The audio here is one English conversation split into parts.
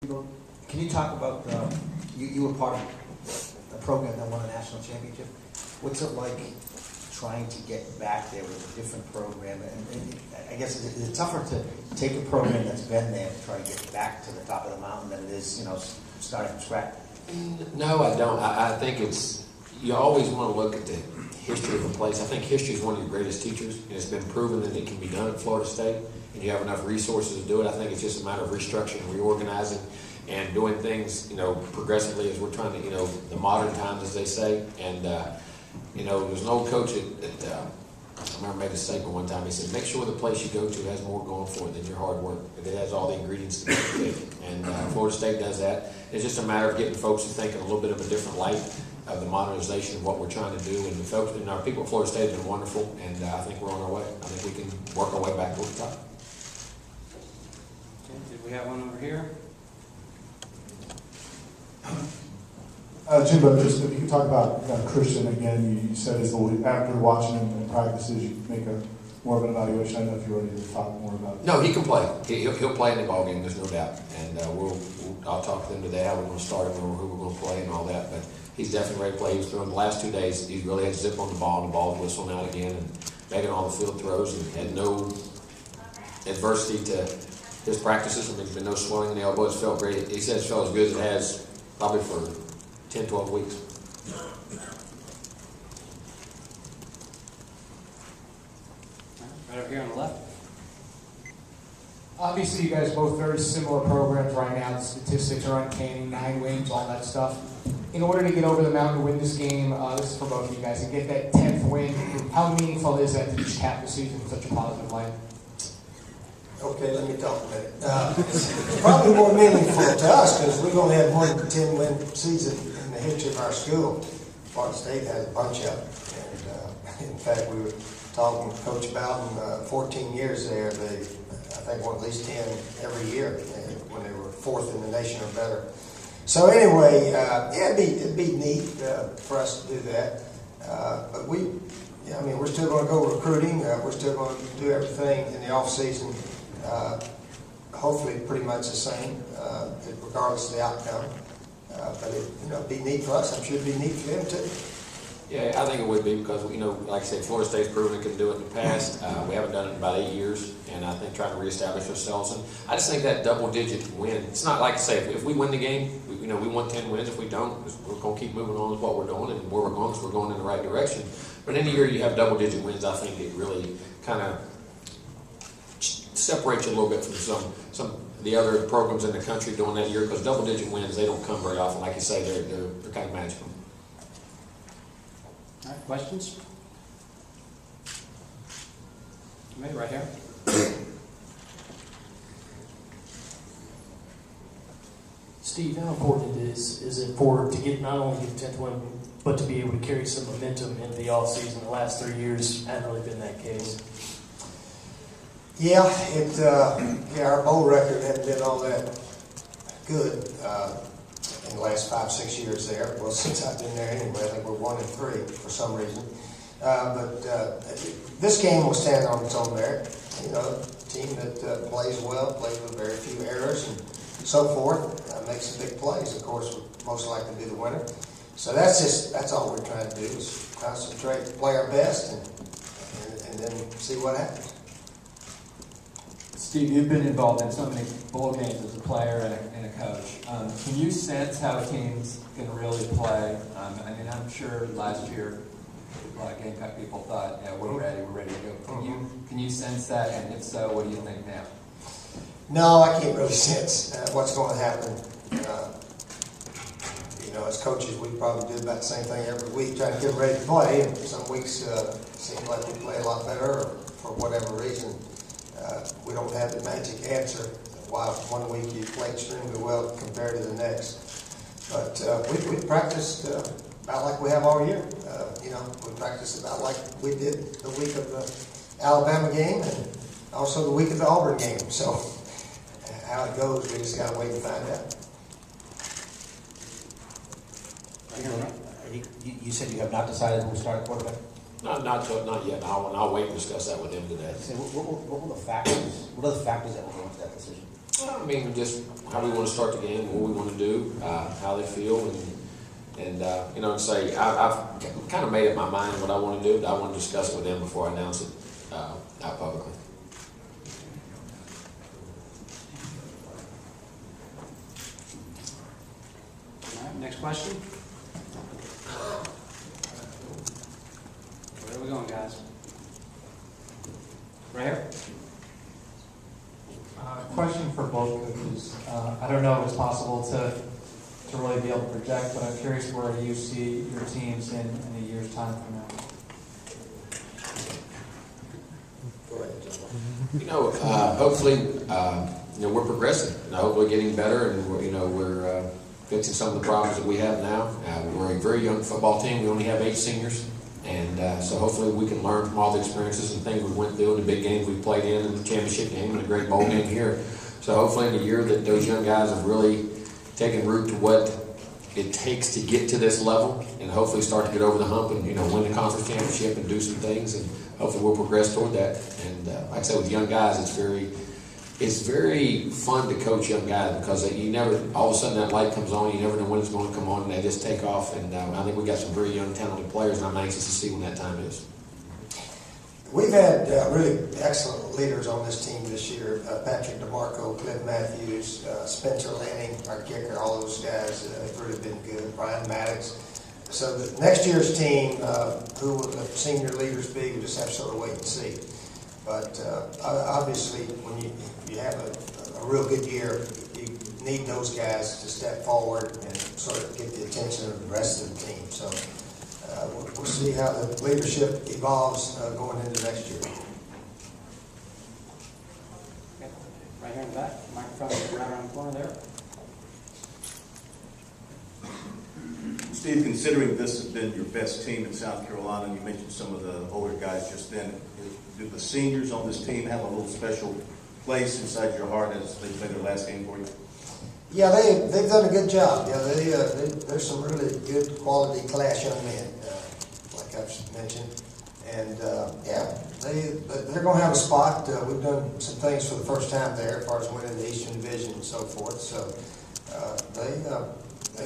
Can you talk about, you were part of a program that won a national championship. What's it like trying to get back there with a different program? And I guess, is it tougher to take a program that's been there to try to get back to the top of the mountain than it is, starting from scratch? No, I don't. I think you always want to look at the history of a place. I think history is one of your greatest teachers, and it's been proven that it can be done at Florida State, and you have enough resources to do it. I think it's just a matter of restructuring, reorganizing, and doing things, progressively as we're trying to, the modern times, as they say. And, there's an old coach I remember made a statement one time. He said, make sure the place you go to has more going for it than your hard work. It has all the ingredients to make it. And Florida State does that. It's just a matter of getting folks to think in a little bit of a different light of the modernization of what we're trying to do. And the folks, our people at Florida State have been wonderful, and I think we're on our way. I think we can work our way back to the top. Okay, did we have one over here? Jimbo, just if you could talk about Christian again. You said after watching him in practices, you make more of an evaluation. I don't know if you're ready to talk more about it. No, he can play. He'll play in the ball game. There's no doubt. And I'll talk to them today how we're going to start him, who we're going to play, and all that. But he's definitely ready to play. He was throwing the last 2 days. He really had zip on the ball, and the ball was whistling out again, and making all the field throws, and had no adversity to his practices. There's been no swelling in the elbow. It's felt great. He says it felt as good as it has probably for 10, 12 weeks. Right over here on the left. Obviously, you guys both very similar programs right now. The statistics are uncanny, 9 wins, all that stuff. In order to get over the mountain to win this game, this is for both of you guys, and get that 10th win, how meaningful is that to just cap the season in such a positive light? Okay, let me talk a minute. It's probably more meaningful to us because we've only had one 10-win season in the history of our school. Florida State has a bunch of them. And in fact, we were talking to Coach Bowden, 14 years there, they, I think, won at least 10 every year when they were 4th in the nation or better. So anyway, it'd be neat for us to do that. But we're still going to go recruiting. We're still going to do everything in the off season. Hopefully pretty much the same, regardless of the outcome. But it'd be neat for us. I'm sure it'd be neat for them too. Yeah, I think it would be because, like I said, Florida State's proven it can do it in the past. We haven't done it in about 8 years, and I think trying to reestablish ourselves. And I just think that double-digit win, it's not like I say, if we win the game, we want 10 wins. If we don't, we're going to keep moving on with what we're doing and where we're going, because we're going in the right direction. But in a year you have double-digit wins, I think it really kind of separates you a little bit from some of the other programs in the country doing that year, because double-digit wins, they don't come very often. Like you say, they're kind of magical. All right, questions? Maybe right here. Steve, how important is it to get not only get the 10th win, but to be able to carry some momentum into the off season? The last 3 years hasn't really been that case. Yeah, our bowl record hasn't been all that good in the last 5-6 years there. Well, since I've been there anyway, I think we're 1-3 for some reason. But this game will stand on its own merit. A team that plays well, plays with very few errors and so forth, makes some big plays. Of course, will most likely be the winner. So that's all we're trying to do is concentrate, play our best, and then see what happens. Steve, you've been involved in so many bowl games as a player and a coach. Can you sense how a team's going to really play? I'm sure last year, a lot of Gamecock people thought, yeah, we're ready to go. Can you sense that? And if so, what do you think now? No, I can't really sense what's going to happen. As coaches, we probably do about the same thing every week, trying to get them ready to play. And some weeks seem like we play a lot better, or for whatever reason. We don't have the magic answer why one week you play extremely well compared to the next. But we practiced about like we have all year. We practiced about like we did the week of the Alabama game and also the week of the Auburn game. So how it goes, we just got to wait and find out. You said you have not decided who will start at quarterback? Not yet. I'll wait and discuss that with him today. What were the factors? What are the factors that will go into that decision? Well, I mean, just how we want to start the game, what we want to do, how they feel, and you know, and say I've kind of made up my mind what I want to do, but I want to discuss it with them before I announce it out publicly. All right, next question. Where are we going, guys? Right here? Question for both coaches. I don't know if it's possible to really be able to project, but I'm curious where you see your teams in a year's time from now. Go ahead, John. You know, hopefully, you know, we're progressing. And hopefully, getting better, and we're fixing some of the problems that we have now. We're a very young football team. We only have 8 seniors, and so hopefully, we can learn from all the experiences and things we went through in the big games we played in the championship game, and a great bowl game here. So hopefully, in the year that those young guys have really taken root to what it takes to get to this level, and hopefully start to get over the hump and win the conference championship and do some things, and hopefully we'll progress toward that. And like I said, with young guys, it's very fun to coach young guys because you never, all of a sudden that light comes on, you never know when it's going to come on, and they just take off. And I think we got some very young, talented players, and I'm anxious to see when that time is. We've had really excellent leaders on this team this year. Patrick DeMarco, Cliff Matthews, Spencer Lanning, our kicker, all those guys have really been good. Brian Maddox. So the next year's team, who will the senior leaders be, we just have to sort of wait and see. But obviously, when you have a real good year, you need those guys to step forward and sort of get the attention of the rest of the team. So we'll see how the leadership evolves going into next year. Okay. Right here in the back. Microphone is right around the corner there. Steve, considering this has been your best team in South Carolina, and you mentioned some of the older guys just then, do the seniors on this team have a little special place inside your heart as they play their last game for you? Yeah, they've done a good job. Yeah, there's some really good quality class young men, like I've mentioned, and yeah, they're going to have a spot. We've done some things for the first time there, as far as winning the Eastern Division and so forth. So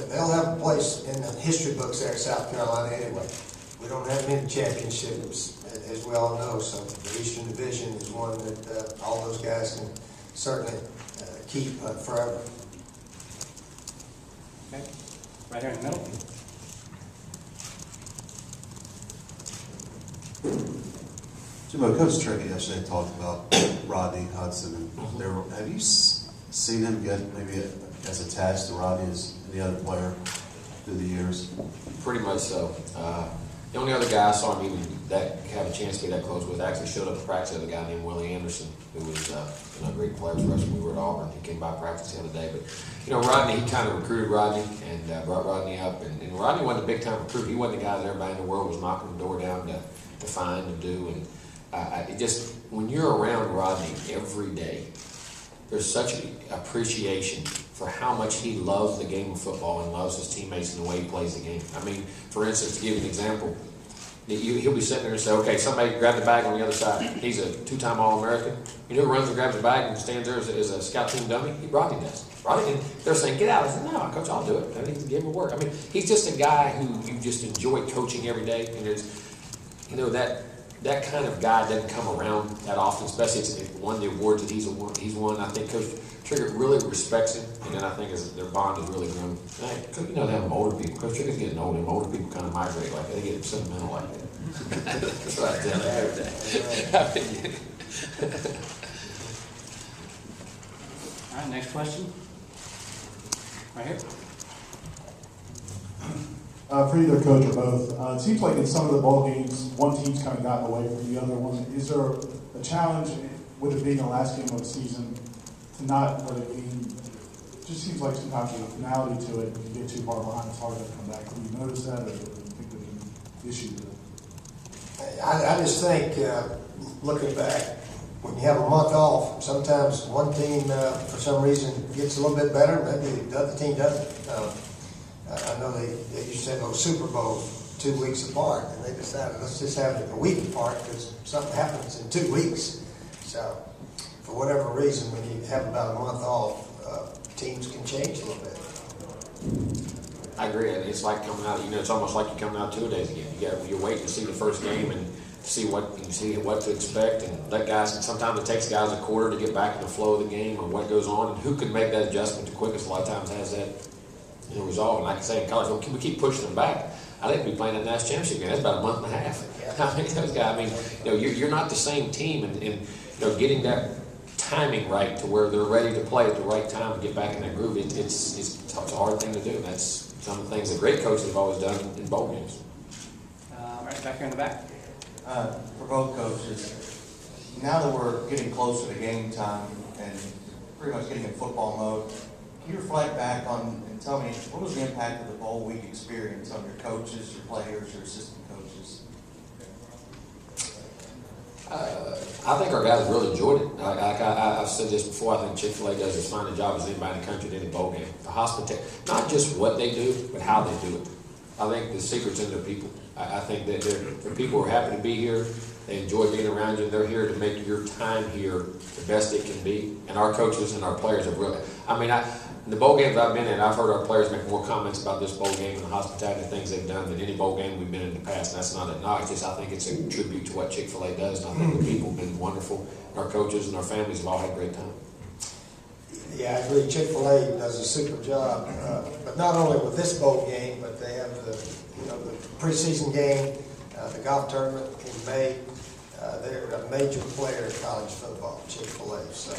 they'll have a place in the history books there in South Carolina anyway. We don't have many championships, as we all know. So the Eastern Division is one that all those guys can certainly keep forever. Okay. Right here in the middle. Jimbo, Coach Trickett yesterday talked about Rodney Hudson. And have you seen him get maybe as attached to Rodney as any other player through the years? Pretty much so. The only other guy I saw him even have a chance to be that close with actually showed up to practice with a guy named Willie Anderson, who was a great player for us when we were at Auburn. He came by practice the other day. But Rodney, he kind of recruited Rodney and brought Rodney up. And Rodney wasn't a big time recruit. He wasn't the guy that everybody in the world was knocking the door down to find and do. And it just, when you're around Rodney every day, there's such an appreciation for how much he loves the game of football and loves his teammates and the way he plays the game. I mean, for instance, to give you an example, he'll be sitting there and say, okay, somebody grab the bag on the other side. He's a 2-time All-American. You know who runs and grabs the bag and stands there as a scout team dummy? Rodney does. Rodney, and they're saying, get out. I said, no, Coach, I'll do it. I think the game will work. I mean, he's just a guy who you just enjoy coaching every day. And it's, that kind of guy doesn't come around that often, especially if he won the awards that he's won. I think Coach Trickett really respects him, and then I think their bond is really grown. Hey, they have older people. Coach Trickett's getting older, and older people kind of migrate like that. They get sentimental like that. That's what I tell them. All right, next question. Right here. For either coach or both, it seems like in some of the ball games, one team's kind of gotten away from the other one. Is there a challenge with it being the last game of the season to not let it be? It just seems like sometimes there's a finality to it. If you get too far behind, it's hard to come back. Have you noticed that, or do you think there's an issue with it? I just think, looking back, when you have a month off, sometimes one team, for some reason, gets a little bit better, maybe the other team doesn't. I know they used to have those Super Bowls 2 weeks apart, and they decided, let's just have it a week apart because something happens in 2 weeks. So, for for whatever reason, when you have about a month off, teams can change a little bit. I agree. It's like coming out. It's almost like you're coming out 2 days again. You're waiting to see the first game and see what to expect, and let guys. Sometimes it takes guys a quarter to get back in the flow of the game or what goes on, and who can make that adjustment the quickest. A lot of times has that resolve. And like I say in college, we keep pushing them back. I think we playing that national championship game. That's about a month and a half. I mean, those guys. You're not the same team, and getting that timing right to where they're ready to play at the right time and get back in that groove. It's a hard thing to do. And that's some of the things that great coaches have always done in bowl games. Right back here in the back. For both coaches, now that we're getting closer to game time and pretty much getting in football mode, can you reflect back on and tell me what was the impact of the bowl week experience on your coaches, your players, your assistant coaches? I think our guys really enjoyed it. I've said this before. I think Chick-fil-A does as fine a job as anybody in the country did in a bowl game. The hospitality, not just what they do, but how they do it. I think the secret's in their people. I think that they're people who are happy to be here. They enjoy being around you. They're here to make your time here the best it can be. And our coaches and our players have really. In the bowl games I've been in, I've heard our players make more comments about this bowl game and the hospitality and things they've done than any bowl game we've been in the past. And that's not a knock. I think it's a tribute to what Chick-fil-A does. And I think the people have been wonderful. Our coaches and our families have all had a great time. Yeah, I agree. Chick-fil-A does a super job, but not only with this bowl game, but they have the preseason game, the golf tournament in May. They're a major player in college football, Chick-fil-A. So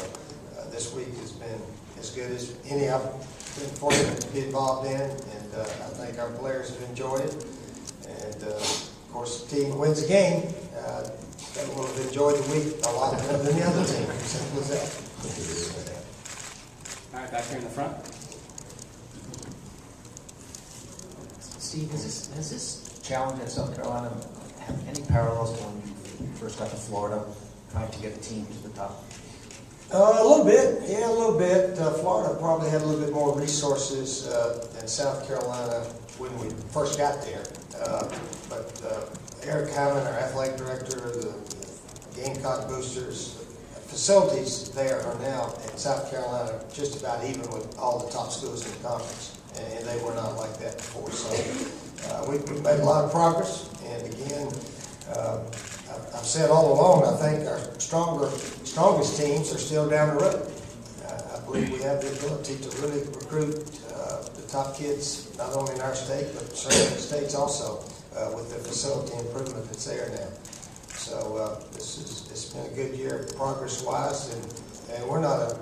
this week has been as good as any I've been fortunate to be involved in, and I think our players have enjoyed it. And of course, the team that wins the game will have enjoyed the week a lot more than the other team. Simple as that. All right, back here in the front. Steve, has this challenge at South Carolina have any parallels to when you first got to Florida, trying to get a team to the top? A little bit, yeah, a little bit. Florida probably had a little bit more resources than South Carolina when we first got there. But Eric Hammond, our athletic director, the Gamecock boosters, facilities there are now in South Carolina just about even with all the top schools in the conference, and they were not like that before. So we've made a lot of progress, and again, I've said all along, I think our strongest teams are still down the road. I believe we have the ability to really recruit the top kids, not only in our state, but surrounding states also, with the facility improvement that's there now. So it's been a good year progress-wise, and we're not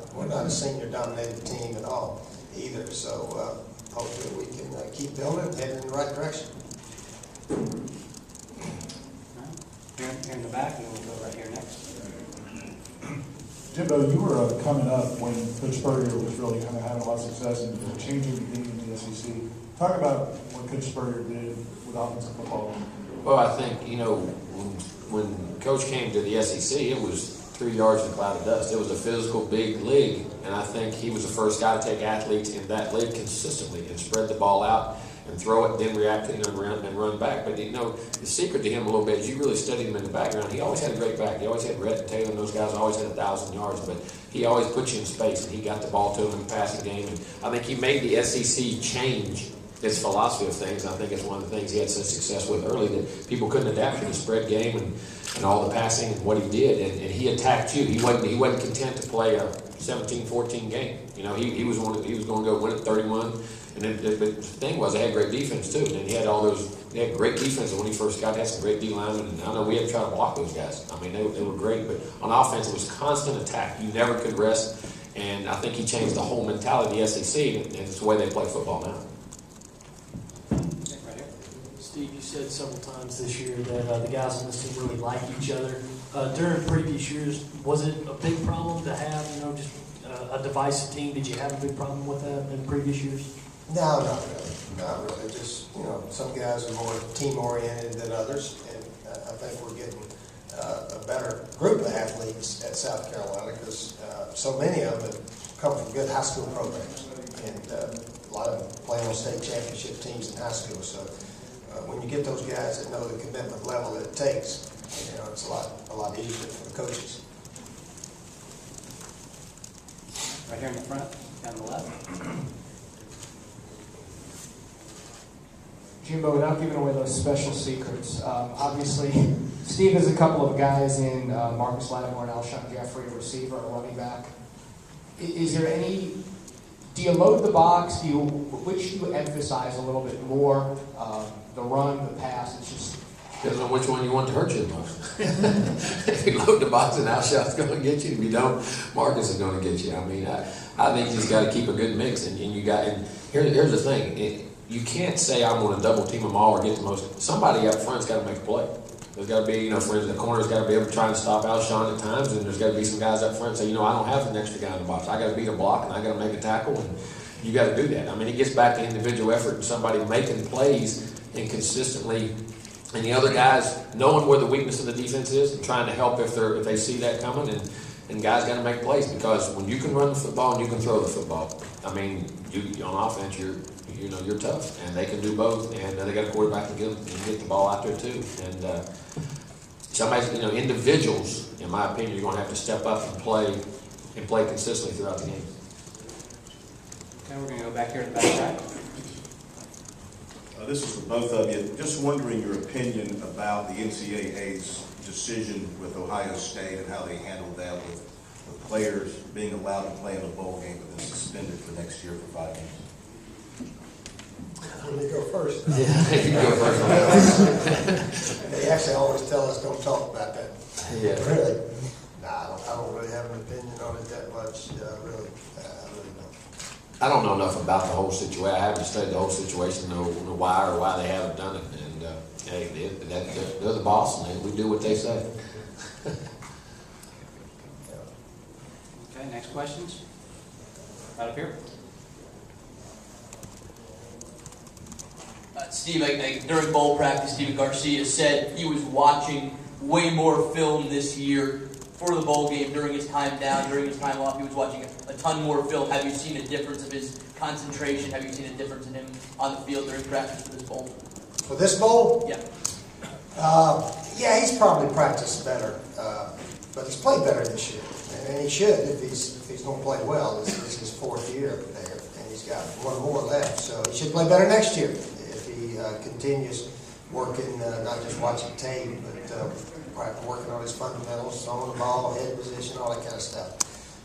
a senior-dominated team at all either. So hopefully we can keep building and heading in the right direction. Here in the back, and we'll go right here next. Jimbo, you were coming up when Coach Spurrier was really kind of having a lot of success in changing the game in the SEC. Talk about what Coach Spurrier did with offensive football. Well, I think, when Coach came to the SEC, it was 3 yards in a cloud of dust. It was a physical, big league, and I think he was the first guy to take athletes in that league consistently and spread the ball out and throw it, then react to and run back. But the secret to him a little bit is you really studied him in the background. He always had a great back. He always had Rhett and Taylor, and those guys always had 1,000 yards. But he always put you in space, and he got the ball to him in the passing game. And I think he made the SEC change its philosophy of things. I think it's one of the things he had such success with early that people couldn't adapt to the spread game and all the passing and what he did. And he attacked you. He wasn't content to play a 17-14 game. He was going to go win it 31. And then the thing was, they had great defense too. And he had great defense when he first got. He had some great D linemen, and I know we had to try to block those guys. I mean, they were great, but on offense it was constant attack. You never could rest. And I think he changed the whole mentality of the SEC, and it's the way they play football now. Right here. Steve, you said several times this year that the guys on this team really like each other. During previous years, was it a big problem to have, just a divisive team? Did you have a big problem with that in previous years? No, not really. Not really. Just, some guys are more team-oriented than others, and I think we're getting a better group of athletes at South Carolina because so many of them come from good high school programs, and a lot of them playing on state championship teams in high school. So when you get those guys that know the commitment level that it takes, it's a lot easier for the coaches. Right here in the front, down the left. Jimbo, without giving away those special secrets, obviously Steve has a couple of guys in Marcus Lattimore and Alshon Jeffrey, a receiver, a running back. Is there any? Do you load the box? Which do you emphasize a little bit more? The run, the pass. It's just Depends on which one you want to hurt you the most. If you load the box and Alshon's going to get you, if you don't, Marcus is going to get you. I mean, I think you just got to keep a good mix, and you got. And here's the thing: you can't say I'm going to double team them all or get the most. Somebody up front's got to make a play. There's got to be, for instance, the corner's got to be able to try and stop Alshon at times, and there's got to be some guys up front say, I don't have an extra guy in the box. I got to beat a block, and I got to make a tackle, and you got to do that. I mean, it gets back to individual effort and somebody making plays and consistently, and the other guys knowing where the weakness of the defense is and trying to help if they see that coming, and guys got to make plays because when you can run the football and you can throw the football, I mean, you on offense you're tough, and they can do both, and they got a quarterback to get the ball out there too. And somebody, individuals, in my opinion, you're going to have to step up and play consistently throughout the game. Okay, we're going to go back here to the back side. This is for both of you. Just wondering your opinion about the NCAA's decision with Ohio State and how they handled that with players being allowed to play in a bowl game but then suspended for next year for 5 games. Let me go first. Yeah, you can go first. They actually always tell us don't talk about that. Yeah. Really? Nah, I don't really have an opinion on it that much. I really don't. I don't know enough about the whole situation. I haven't studied the whole situation, know why they haven't done it. And hey, they're the boss, and we do what they say. Okay, next questions? Right up here. Steve, during bowl practice, Steven Garcia said he was watching way more film this year for the bowl game during his time down, during his time off. He was watching a ton more film. Have you seen a difference of his concentration? Have you seen a difference in him on the field during practice for this bowl? For this bowl? Yeah. Yeah, he's probably practiced better, but he's played better this year, and he should if he's going to play well. This is his 4th year there, and he's got one more left, so he should play better next year. Continues working, not just watching tape, but working on his fundamentals, throwing the ball, head position, all that kind of stuff.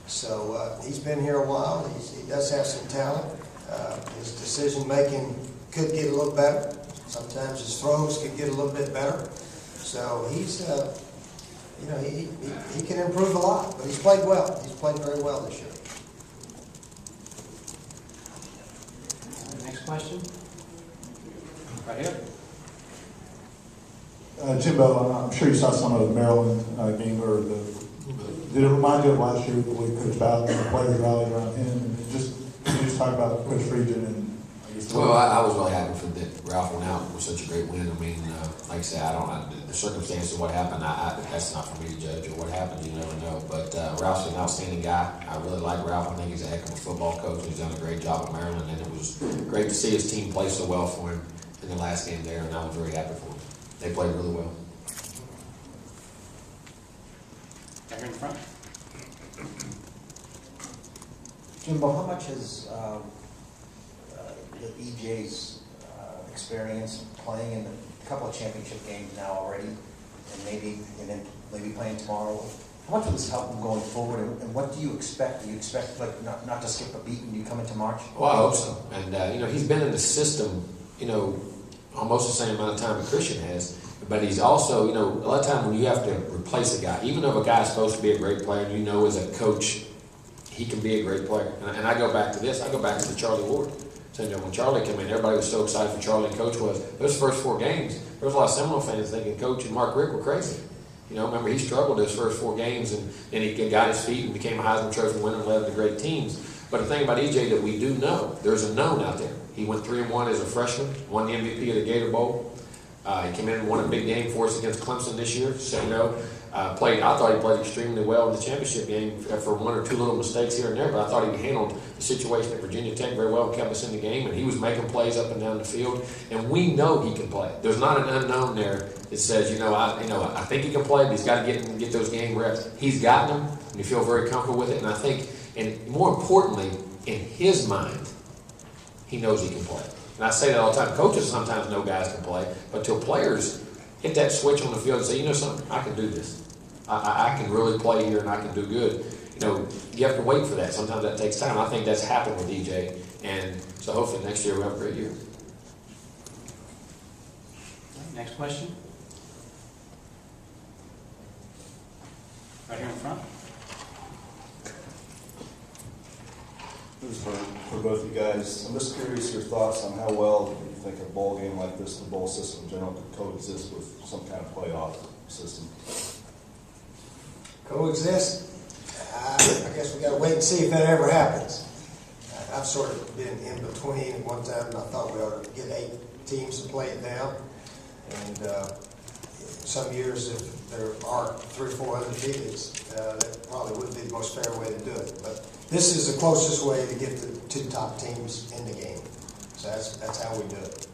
So he's been here a while. He does have some talent. His decision making could get a little better. Sometimes his throws could get a little bit better. So he's, he can improve a lot. But he's played well. He's played very well this year. Next question. Right here. Jimbo, I'm sure you saw some of the Maryland game, did it remind you of last year the way Coach Bowden and the players rallied around him? And can you just talk about Coach Friedgen and I guess? Well, I was really happy for that Ralph went out with such a great win. I mean, like I said, the circumstances of what happened, that's not for me to judge, or what happened, you never know. But Ralph's an outstanding guy. I really like Ralph. I think he's a heck of a football coach. He's done a great job at Maryland, and it was great to see his team play so well for him in the last game there, and I was very happy for them. They played really well. Right here in front. Jimbo, how much has the EJ's experience playing in a couple of championship games now already, and then maybe playing tomorrow? How much will this help him going forward, and what do you expect? Do you expect not to skip a beat when you come into March? Well, I hope so. And he's been in the system, almost the same amount of time that Christian has. But he's also, a lot of times when you have to replace a guy, even though a guy's supposed to be a great player, and as a coach, he can be a great player. And I go back to this. I go back to the Charlie Ward. So, when Charlie came in, everybody was so excited for Charlie, and Coach was. Those first 4 games, there was a lot of Seminole fans thinking Coach and Mark Rick were crazy. Remember, he struggled those first 4 games, and he got his feet and became a Heisman Trophy winner and led the great teams. But the thing about EJ that we do know, there's a known out there. He went 3-1 as a freshman, won the MVP of the Gator Bowl. He came in and won a big game for us against Clemson this year. So, I thought he played extremely well in the championship game for 1 or 2 little mistakes here and there, but I thought he handled the situation at Virginia Tech very well and kept us in the game, and he was making plays up and down the field, and we know he can play. There's not an unknown there that says, I think he can play, but he's got to get those game reps. He's gotten them, and you feel very comfortable with it, and I think And more importantly, in his mind, he knows he can play. And I say that all the time. Coaches sometimes know guys can play, but till players hit that switch on the field and say, you know something, I can do this. I can really play here and I can do good. You know, you have to wait for that. Sometimes that takes time. I think that's happened with EJ. And so hopefully next year we'll have a great year. Next question. Right here in front. This is for both you guys. I'm just curious your thoughts on how well you think a bowl game like this, the bowl system in general, could coexist with some kind of playoff system. Coexist? I guess we got to wait and see if that ever happens. I've sort of been in between. At one time, I thought we ought to get 8 teams to play it down. And some years, if there are 300 or 400 teams, that probably would be the most fair way to do it. But this is the closest way to get the 2 top teams in the game. So that's how we do it.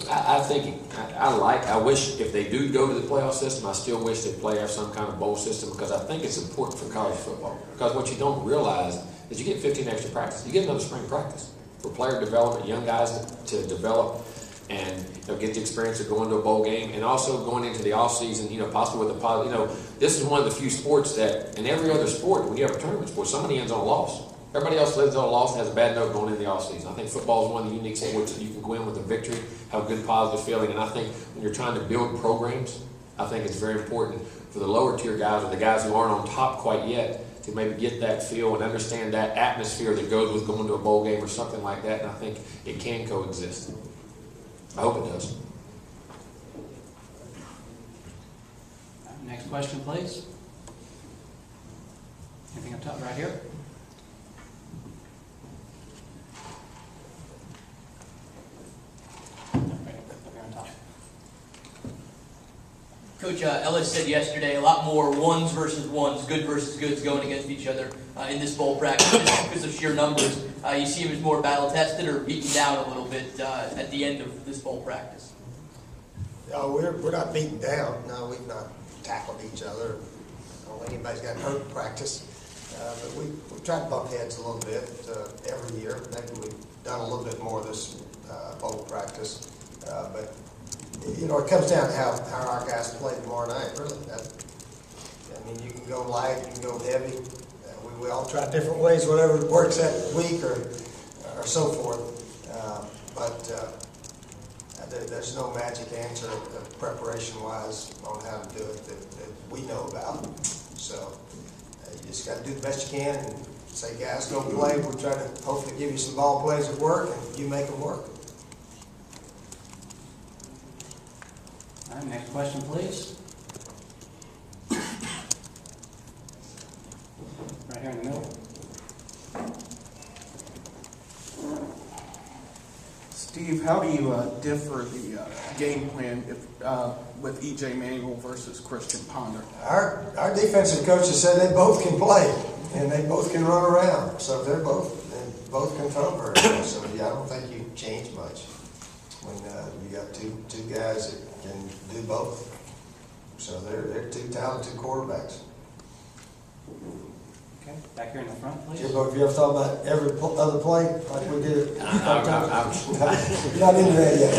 I think, I wish if they do go to the playoff system, I still wish they'd have some kind of bowl system because I think it's important for college football. Because what you don't realize is you get 15 extra practice. You get another spring practice for player development, young guys to develop and get the experience of going to a bowl game and also going into the off season, possibly with a positive, this is one of the few sports that in every other sport, when you have a tournament sport, somebody ends on a loss. Everybody else lives on a loss and has a bad note going into the off season. I think football is one of the unique sports that you can go in with a victory, have a good positive feeling, and I think when you're trying to build programs, I think it's very important for the lower tier guys or the guys who aren't on top quite yet to maybe get that feel and understand that atmosphere that goes with going to a bowl game or something like that, and I think it can coexist. I hope it does. Next question, please. Anything up top right here? Coach Ellis said yesterday a lot more ones versus ones, good versus goods going against each other in this bowl practice just because of sheer numbers. You see him as more battle tested or beaten down a little bit at the end of this bowl practice? No, we're not beaten down. No, we've not tackled each other. I don't think anybody's got hurt in practice. But we tried to bump heads a little bit every year. Maybe we've done a little bit more this bowl practice. But it comes down to how our guys play tomorrow night, really. I mean, you can go light, you can go heavy. We all try different ways, whatever works that week or so forth. But there's no magic answer preparation-wise on how to do it that we know about. So you just got to do the best you can and say, guys, go play. We'll try to hopefully give you some ball plays that work, and you make them work. All right, next question, please. Right here in the middle. Steve, how do you differ the game plan with E.J. Manuel versus Christian Ponder? Our defensive coaches said they both can play and they both can run around. So they both can throw very well. So I don't think you change much when you got two guys that can do both. So they're 2 talented quarterbacks. Okay, back here in the front, please. Jimbo, have you ever thought about every other play like we did? I'm not into that yet.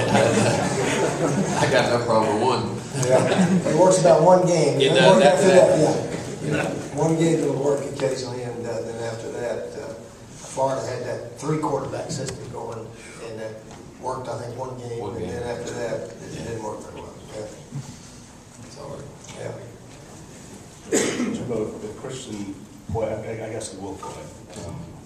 I got no problem with one. Yeah, it works about one game. It does after that. Yeah. One game will work occasionally, and then after that, Florida had that 3-quarterback system going, and that worked, I think, one game, and then after that, it didn't work very well. Yeah. It's hard. Yeah. Jimbo, the Christian play, I guess he will play.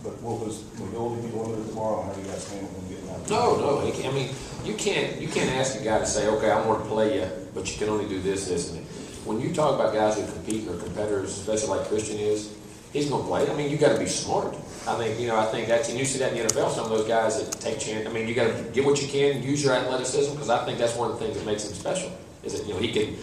But will his mobility be limited tomorrow? How do you guys handle him getting out? No. I mean, you can't ask a guy to say, okay, I'm going to play you, but you can only do this, and that. When you talk about guys who compete or competitors, especially like Christian is, he's going to play. I mean, you got to be smart. I think that's, and you see that in the NFL. Some of those guys that take chance. I mean, you got to get what you can, use your athleticism, because I think that's one of the things that makes him special. Is that he can.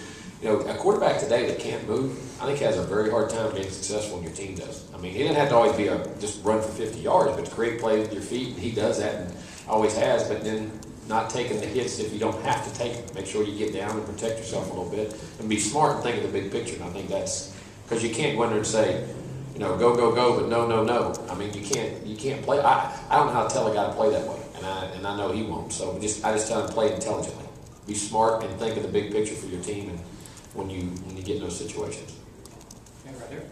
A quarterback today that can't move, I think has a very hard time being successful when your team does. I mean, he doesn't have to always be just run for 50 yards, but to create plays with your feet, and he does that and always has, but then not taking the hits if you don't have to take them. Make sure you get down and protect yourself a little bit and be smart and think of the big picture. And I think that's because you can't go in there and say, go, but no. I mean, you can't play. I don't know how to tell a guy to play that way, and I know he won't. So I just tell him to play intelligently, be smart, and think of the big picture for your team, and when you get in those situations. Okay, right here.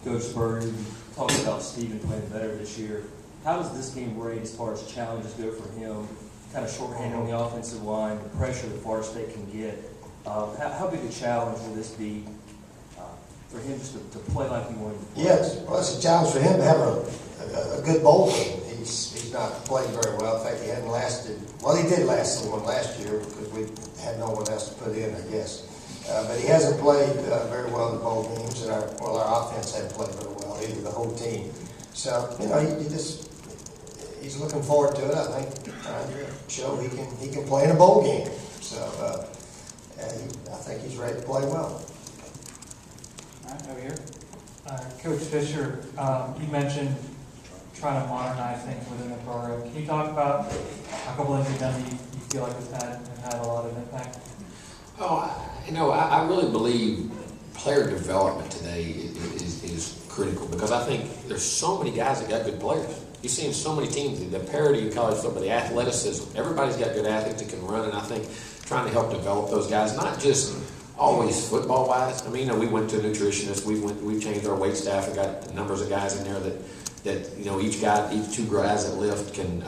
Coach Spurrier, you talked about Steven playing better this year. How does this game rate as far as challenges go for him? Kind of shorthanded on the offensive line, the pressure that Florida State can get. How big a challenge will this be for him just to play like he wanted to play? Yes, well, it's a challenge for him to have a good bowl game. He's not played very well. In fact, he hadn't lasted. Well, he did last the one last year because we had no one else to put in, I guess. But he hasn't played very well in the bowl games, and our offense hasn't played very well either, the whole team. So he's looking forward to it. I think trying to show he can play in a bowl game. So I think he's ready to play well. All right, over here. Coach Fisher, you mentioned trying to modernize things within the program. Can you talk about a couple of things you've done that you feel like have had a lot of impact? I really believe player development today is critical because I think there's so many guys that got good players. You've seen so many teams, the parity in college football, the athleticism. Everybody's got good athletes that can run, and I think trying to help develop those guys, not just always football-wise. I mean, we went to a nutritionist. We changed our weight staff and got numbers of guys in there that each two guys that lift can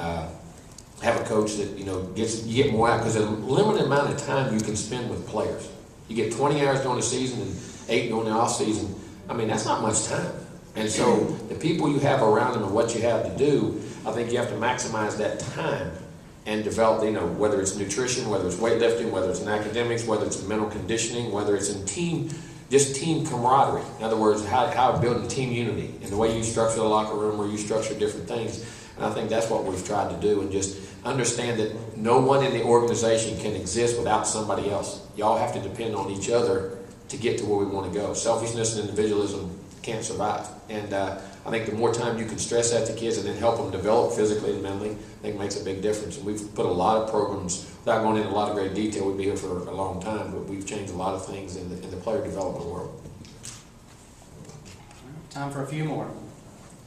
have a coach that you get more out because there's a limited amount of time you can spend with players. You get 20 hours during the season and 8 during the off season. I mean, that's not much time. And so the people you have around them and what you have to do, I think you have to maximize that time and develop, whether it's nutrition, whether it's weightlifting, whether it's in academics, whether it's in mental conditioning, whether it's in team camaraderie. In other words, how building team unity and the way you structure the locker room or you structure different things. And I think that's what we've tried to do and just understand that no one in the organization can exist without somebody else. You all have to depend on each other to get to where we want to go. Selfishness and individualism can't survive. And I think the more time you can stress that to kids and then help them develop physically and mentally, I think it makes a big difference. And we've put a lot of programs, without going into a lot of great detail, we'd be here for a long time, but we've changed a lot of things in the player development world. Time for a few more.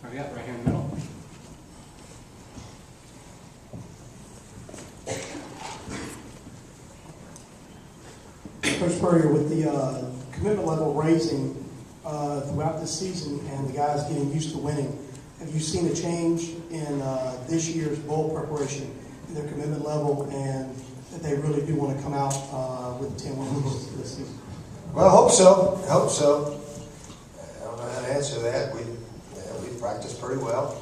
What we got right here in the middle? Coach Spurrier, with the commitment level raising throughout this season and the guys getting used to winning, have you seen a change in this year's bowl preparation in their commitment level and that they really do want to come out with 10 wins this season? Well, I hope so. I hope so. I don't know how to answer that. We practiced pretty well.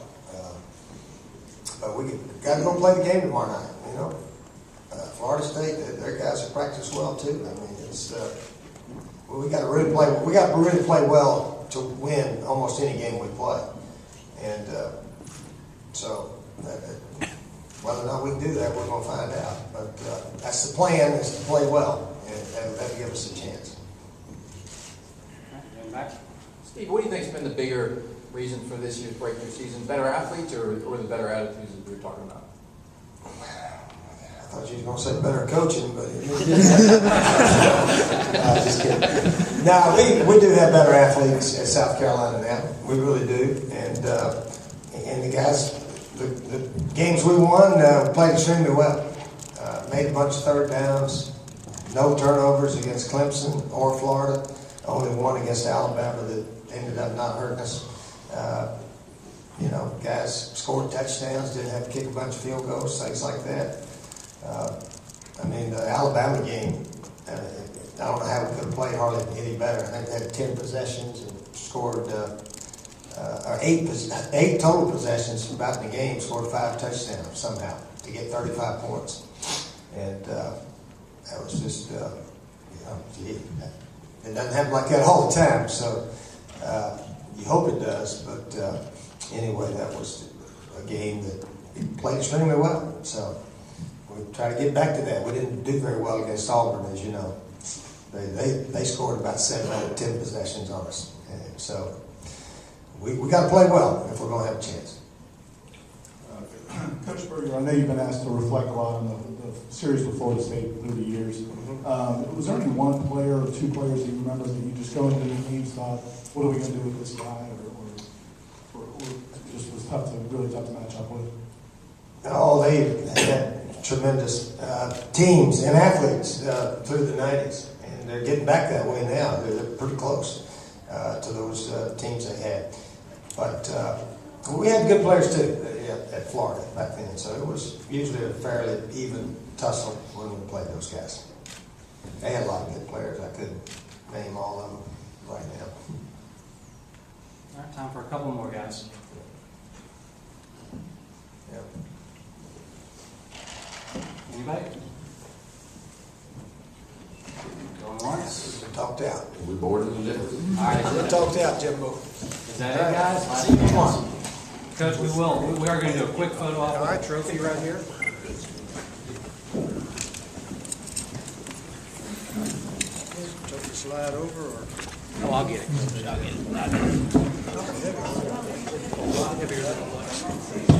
But we got to go play the game tomorrow night, Florida State, their guys have practiced well too. I mean, it's we got to really play. We got to really play well to win almost any game we play. And so, whether or not we can do that, we're going to find out. But that's the plan: is to play well, and that'll give us a chance. Back. Steve, what do you think's been the bigger reason for this year's breakthrough season? Better athletes or the better attitudes that we were talking about? I thought you were going to say better coaching, but just kidding. No, we do have better athletes at South Carolina now. We really do, and the guys, the games we won, played extremely well. Made a bunch of third downs, no turnovers against Clemson or Florida. Only one against Alabama that ended up not hurting us. Guys scored touchdowns, didn't have to kick a bunch of field goals, things like that. The Alabama game, I don't know how we could have played hardly any better. I think they had 10 possessions and scored, or eight total possessions about the game, scored 5 touchdowns somehow to get 35 points. And that was just, it doesn't happen like that all the time. So you hope it does, but anyway, that was a game that we played extremely well. So we try to get back to that. We didn't do very well against Auburn, as you know. They scored about 7 out of 10 possessions on us. And so we got to play well if we're going to have a chance. Coach Spurrier, I know you've been asked to reflect a lot on the series with Florida State through the years. Was there any one player or 2 players that you remember that you just go into the meetings thought, what are we going to do with this guy? really tough to match up with? Oh, they had tremendous teams and athletes through the 90s, and they're getting back that way now. They're pretty close to those teams they had. But we had good players too at Florida back then, so it was usually a fairly even tussle when we played those guys. They had a lot of good players. I couldn't name all of them right now. All right, time for a couple more, guys. Yep. Anybody? Going once? Talked out. We bored of the All right. Talked out, Jimbo. Is that it, guys? Last chance. Coach, we are going to do a quick photo op with the trophy right here. Trophy slide over or? Oh, I'll get it. I'll get it.